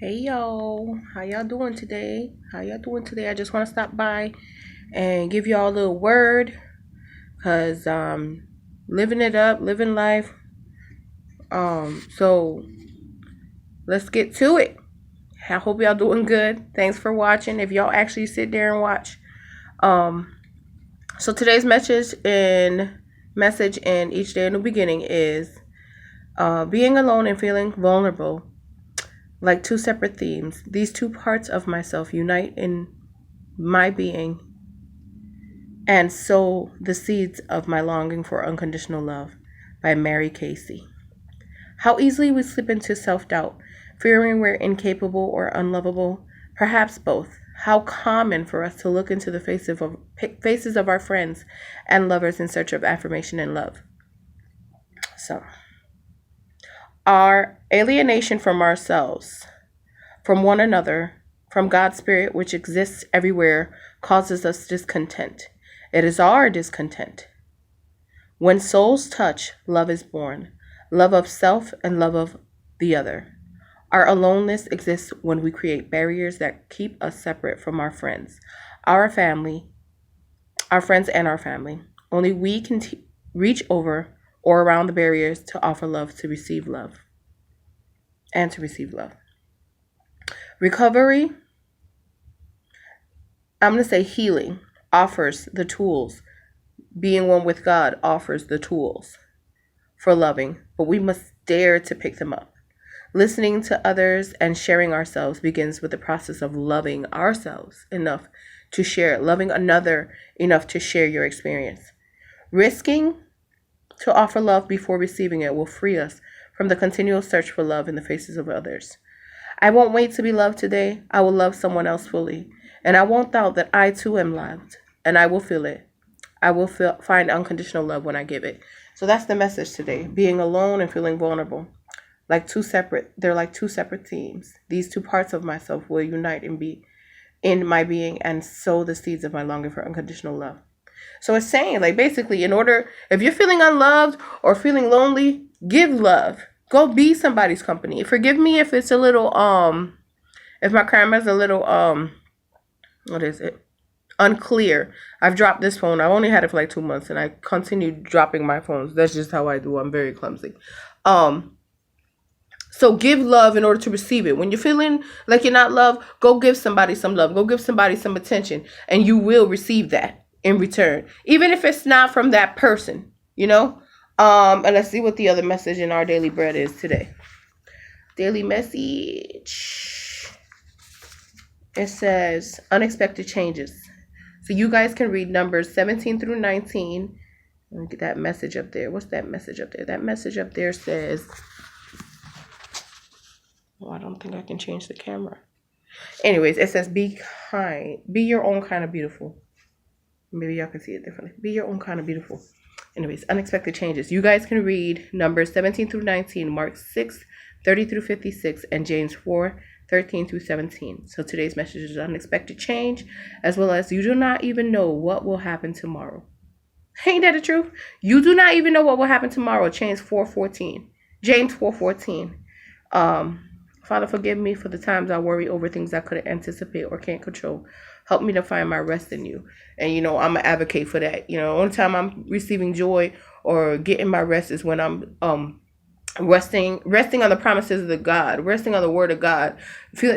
Hey yo, how y'all doing today? I just want to stop by and give y'all a little word cuz living it up, living life. So let's get to it. I hope y'all doing good. Thanks for watching. If y'all actually sit there and watch. Um so today's message in each day in the beginning is being alone and feeling vulnerable like two separate themes. These two parts of myself unite in my being and sow the seeds of my longing for unconditional love by Mary Casey. How easily we slip into self doubt, fearing we're incapable or unlovable, perhaps both. How common for us to look into the faces of our friends and lovers in search of affirmation and love. So, our alienation from ourselves, from one another, from God's Spirit, which exists everywhere, causes us discontent. It is our discontent. When souls touch, love is born, love of self and love of the other. Our aloneness exists when we create barriers that keep us separate from our friends, our family, our friends and our family. Only we can reach over or around the barriers to offer love, to receive love, and to receive love. Recovery, I'm going to say healing, offers the tools. Being one with God offers the tools for loving, but we must dare to pick them up. Listening to others and sharing ourselves begins with the process of loving ourselves enough to share, loving another enough to share your experience. Risking to offer love before receiving it will free us from the continual search for love in the faces of others. I won't wait to be loved today. I will love someone else fully. And I won't doubt that I too am loved, and I will feel it. I will find unconditional love when I give it. So that's the message today. Being alone and feeling vulnerable. They're like two separate themes. These two parts of myself will unite and be in my being and sow the seeds of my longing for unconditional love. So it's saying, like, basically, if you're feeling unloved or feeling lonely, give love. Go be somebody's company. Forgive me if it's a little, if my grammar's a little, what is it? Unclear. I've dropped this phone. I only had it for like 2 months and I continued dropping my phones. That's just how I do. I'm very clumsy. So give love in order to receive it. When you're feeling like you're not loved, go give somebody some love. Go give somebody some attention and you will receive that in return. Even if it's not from that person, you know? And let's see what the other message in our daily bread is today. Daily message. It says unexpected changes. So you guys can read numbers 17 through 19. Let me get that message up there. What's that message up there? That message up there says, oh, I don't think I can change the camera. Anyways, it says be kind. Be your own kind of beautiful. Maybe y'all can see it differently. Be your own kind of beautiful. Anyways, unexpected changes. You guys can read numbers 17 through 19, Mark 6, 30 through 56, and James 4, 13 through 17. So today's message is unexpected change, as well as you do not even know what will happen tomorrow. Ain't that the truth? You do not even know what will happen tomorrow. James 4:14. James 4:14. Father, forgive me for the times I worry over things I couldn't anticipate or can't control. Help me to find my rest in you. And, I'm an advocate for that. Only time I'm receiving joy or getting my rest is when I'm resting on the promises of the God, resting on the word of God,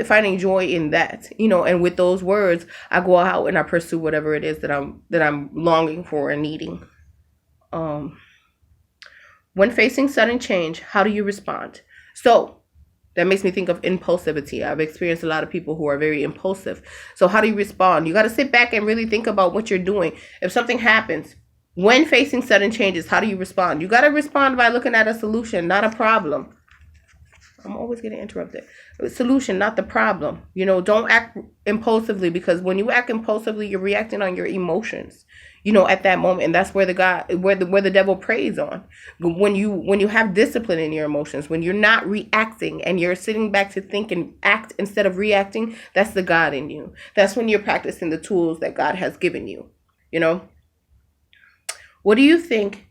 finding joy in that. And with those words, I go out and I pursue whatever it is that I'm longing for and needing. When facing sudden change, how do you respond? So that makes me think of impulsivity. I've experienced a lot of people who are very impulsive. So how do you respond? You got to sit back and really think about what you're doing. If something happens, when facing sudden changes, how do you respond? You got to respond by looking at a solution, not a problem. I'm always getting interrupted. Solution, not the problem. Don't act impulsively, because when you act impulsively, you're reacting on your emotions. At that moment, and that's where the devil preys on. When you have discipline in your emotions, when you're not reacting and you're sitting back to think and act instead of reacting, that's the God in you. That's when you're practicing the tools that God has given you. What do you think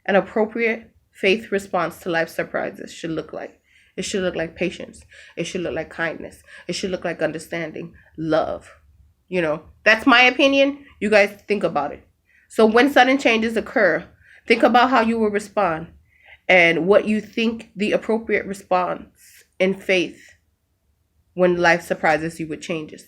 an appropriate faith response to life surprises should look like? It should look like patience. It should look like kindness. It should look like understanding, love. That's my opinion. You guys think about it. So when sudden changes occur, think about how you will respond and what you think the appropriate response in faith when life surprises you with changes.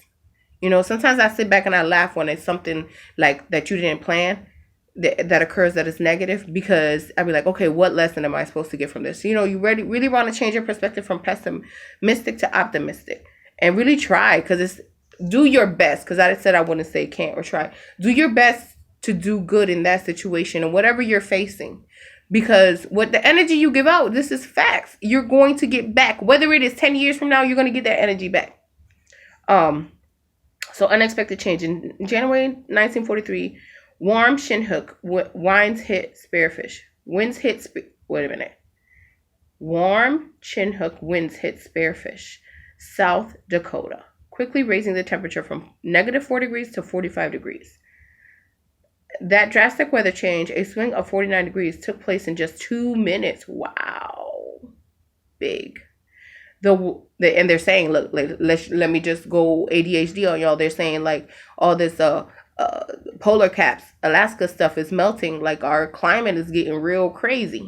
Sometimes I sit back and I laugh when it's something like that you didn't plan that occurs that is negative, because I'd be like, okay, what lesson am I supposed to get from this? You really want to change your perspective from pessimistic to optimistic, and really try, because do your best, because I said I wouldn't say can't or try. Do your best to do good in that situation and whatever you're facing, because what the energy you give out, this is facts. You're going to get back, whether it is 10 years from now, you're going to get that energy back. So unexpected change. In January 1943, warm Chinook winds hit Spearfish. Warm Chinook winds hit Spearfish, South Dakota, quickly raising the temperature from -4 degrees to 45 degrees. That drastic weather change, a swing of 49 degrees, took place in just 2 minutes. Wow. Big. And they're saying, look, let me just go ADHD on y'all. They're saying like all this polar caps, Alaska stuff is melting. Like our climate is getting real crazy,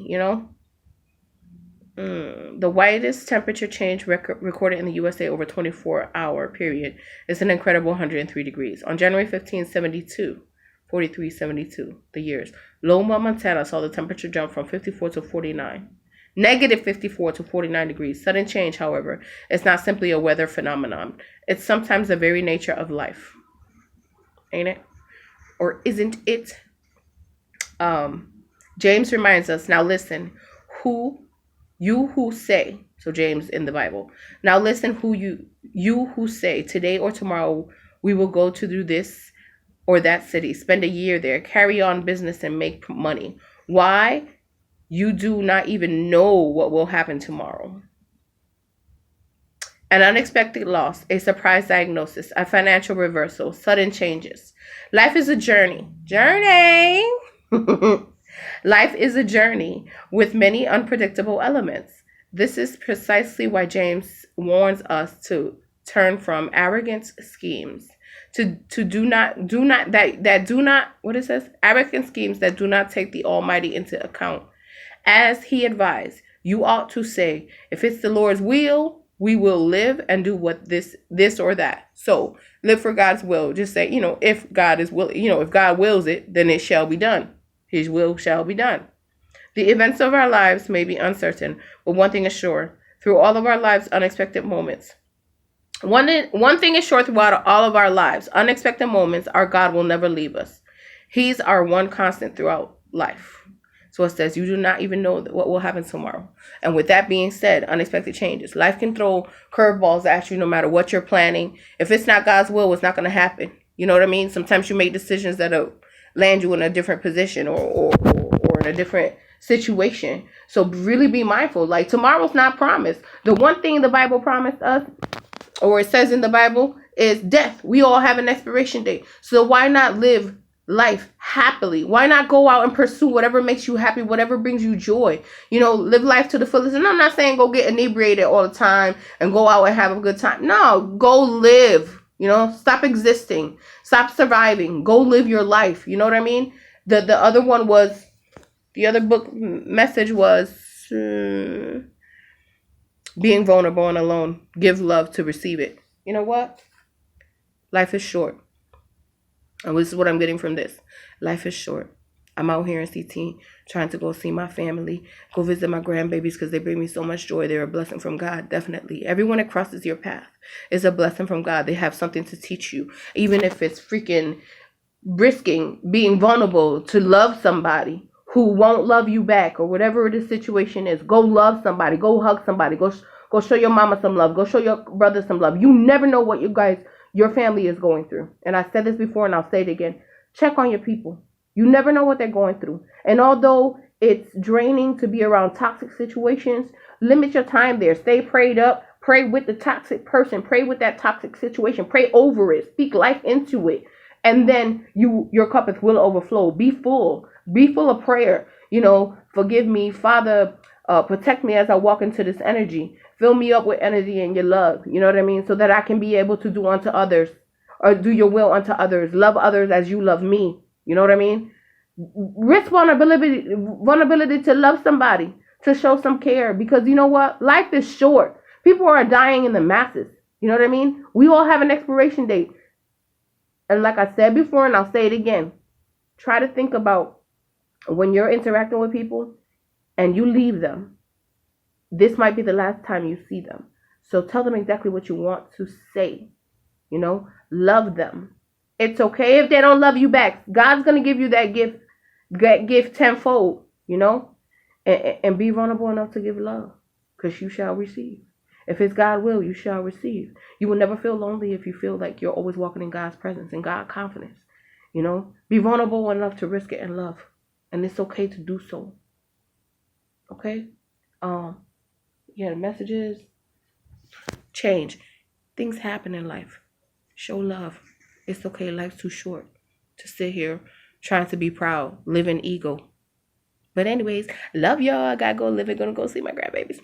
The widest temperature change recorded in the USA over a 24-hour period is an incredible 103 degrees. On January 15, 73, the years, Loma, Montana saw the temperature jump from 54 to 49. -54 to 49 degrees. Sudden change, however, is not simply a weather phenomenon. It's sometimes the very nature of life. Ain't it? Or isn't it? James reminds us, now listen, you who say, so James in the Bible, now listen, you who say, today or tomorrow we will go to do this or that city, spend a year there, carry on business and make money. Why? You do not even know what will happen tomorrow. An unexpected loss, a surprise diagnosis, a financial reversal, sudden changes. Life is a journey. Life is a journey with many unpredictable elements. This is precisely why James warns us to turn from arrogant schemes arrogant schemes that do not take the Almighty into account. As he advised, you ought to say, if it's the Lord's will, we will live and do what this or that. So live for God's will. Just say, if God is willing, if God wills it, then it shall be done. His will shall be done. The events of our lives may be uncertain, but one thing is sure. Through all of our lives, unexpected moments. One thing is sure throughout all of our lives, unexpected moments, our God will never leave us. He's our one constant throughout life. So it says, you do not even know what will happen tomorrow. And with that being said, unexpected changes. Life can throw curveballs at you no matter what you're planning. If it's not God's will, it's not going to happen. You know what I mean? Sometimes you make decisions that'll land you in a different position or in a different situation. So really be mindful. Like tomorrow's not promised. The one thing the Bible promised us, or it says in the Bible, is death. We all have an expiration date. So why not live life happily? Why not go out and pursue whatever makes you happy, whatever brings you joy? Live life to the fullest. And I'm not saying go get inebriated all the time and go out and have a good time. No, go live. Stop existing. Stop surviving. Go live your life. You know what I mean? The other one was, the other book message was being vulnerable and alone. Give love to receive it. You know what? Life is short. And this is what I'm getting from this. Life is short. I'm out here in CT trying to go see my family, go visit my grandbabies because they bring me so much joy. They're a blessing from God, definitely. Everyone that crosses your path is a blessing from God. They have something to teach you, even if it's freaking risking being vulnerable to love somebody who won't love you back or whatever the situation is. Go love somebody. Go hug somebody. Go show your mama some love. Go show your brother some love. You never know what your family is going through. And I said this before and I'll say it again. Check on your people. You never know what they're going through. And although it's draining to be around toxic situations, limit your time there. Stay prayed up. Pray with the toxic person. Pray with that toxic situation. Pray over it. Speak life into it. And then your cup will overflow. Be full. Be full of prayer. Forgive me, Father. Protect me as I walk into this energy. Fill me up with energy and your love. You know what I mean? So that I can be able to do unto others, or do your will unto others. Love others as you love me. You know what I mean? Risk vulnerability to love somebody, to show some care. Because you know what? Life is short. People are dying in the masses. You know what I mean? We all have an expiration date. And like I said before, and I'll say it again, try to think about when you're interacting with people and you leave them, this might be the last time you see them. So tell them exactly what you want to say. You know, love them. It's okay if they don't love you back. God's going to give you that gift tenfold, you know, and be vulnerable enough to give love, because you shall receive. If it's God's will, you shall receive. You will never feel lonely if you feel like you're always walking in God's presence and God's confidence. You know, be vulnerable enough to risk it in love. And it's okay to do so. Okay? Yeah, the message is change. Things happen in life. Show love. It's okay. Life's too short to sit here trying to be proud, live in ego. But anyways, love y'all. I gotta go live it. Gonna go see my grandbabies.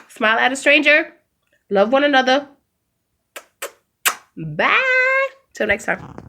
Smile at a stranger. Love one another. Bye. Till next time.